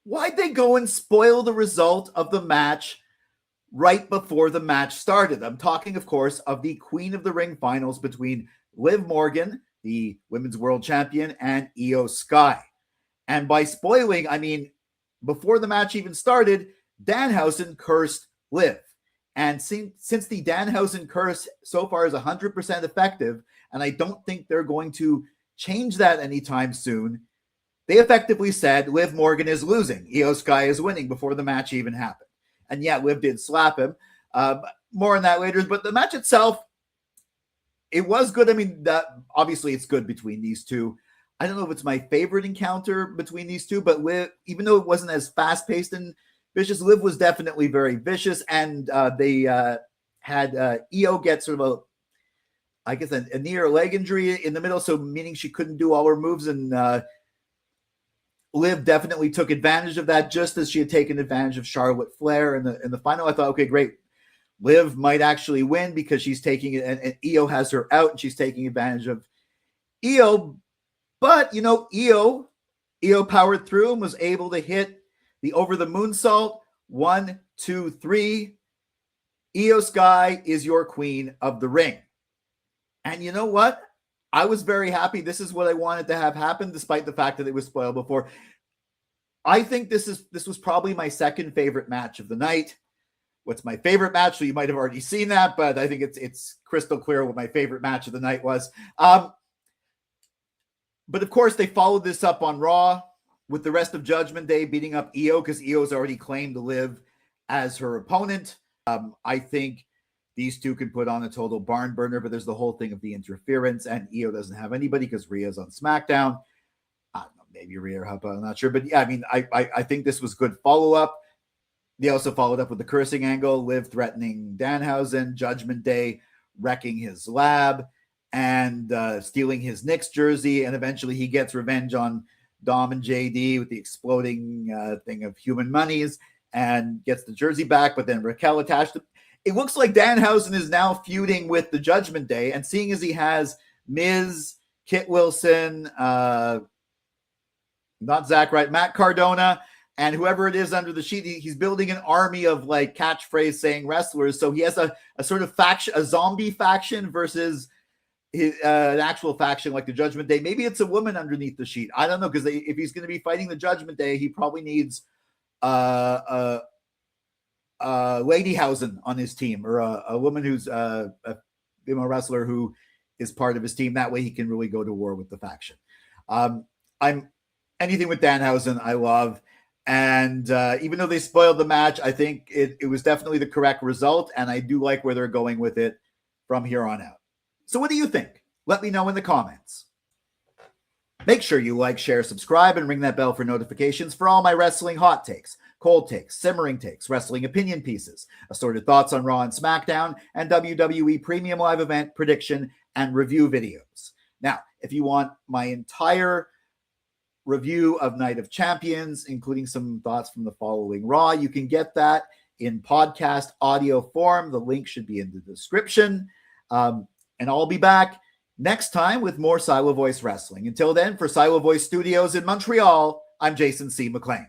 why'd they go and spoil the result of the match right before the match started? I'm talking, of course, of the Queen of the Ring finals between Liv Morgan, the Women's World Champion, and Io Sky. And by spoiling, I mean, before the match even started, Danhausen cursed Liv. And since the Danhausen curse so far is 100% effective, and I don't think they're going to change that anytime soon, they effectively said Liv Morgan is losing. Io Sky is winning before the match even happened. And yeah, Liv did slap him. More on that later. But the match itself, it was good. I mean, obviously it's good between these two. I don't know if it's my favorite encounter between these two, but Liv, even though it wasn't as fast-paced and vicious, Liv was definitely very vicious. And they had Io get sort of a near leg injury in the middle, so meaning she couldn't do all her moves. And Liv definitely took advantage of that, just as she had taken advantage of Charlotte Flair in the final. I thought, okay, great. Liv might actually win because she's taking it, and Io has her out, and she's taking advantage of Io. But, you know, Io powered through and was able to hit the over the moonsault. 1, 2, 3. Io Sky is your Queen of the Ring. And you know what? I was very happy. This is what I wanted to have happen, despite the fact that it was spoiled before. I think this was probably my second favorite match of the night. What's my favorite match? So you might have already seen that, but I think it's crystal clear what my favorite match of the night was. But of course, they followed this up on Raw with the rest of Judgment Day beating up Io, because Io's already claimed to Liv as her opponent. I think these two can put on a total barn burner, but there's the whole thing of the interference, and Io doesn't have anybody because Rhea's on SmackDown. I don't know, maybe Rhea or Hapa, I'm not sure. But yeah, I mean, I think this was good follow-up. They also followed up with the cursing angle, Liv threatening Danhausen, Judgment Day wrecking his lab, and stealing his Knicks jersey, and eventually he gets revenge on Dom and JD with the exploding thing of human monies and gets the jersey back, but then Raquel attached it. It looks like Danhausen is now feuding with the Judgment Day, and seeing as he has Miz, Kit Wilson, not Zach Wright, Matt Cardona, and whoever it is under the sheet, he's building an army of like catchphrase saying wrestlers. So he has a sort of faction, a zombie faction versus an actual faction like the Judgment Day. Maybe it's a woman underneath the sheet. I don't know, because if he's going to be fighting the Judgment Day, he probably needs Ladyhausen on his team, or a woman who's a female wrestler who is part of his team. That way he can really go to war with the faction. I'm anything with Danhausen I love. And even though they spoiled the match, I think it was definitely the correct result. And I do like where they're going with it from here on out. So what do you think? Let me know in the comments. Make sure you like, share, subscribe, and ring that bell for notifications for all my wrestling hot takes, cold takes, simmering takes, wrestling opinion pieces, assorted thoughts on Raw and SmackDown, and WWE Premium Live Event prediction and review videos. Now, if you want my entire review of Night of Champions, including some thoughts from the following Raw, you can get that in podcast audio form. The link should be in the description. And I'll be back next time with more Silo Voice Wrestling. Until then, for Silo Voice Studios in Montreal, I'm Jason C. McLean.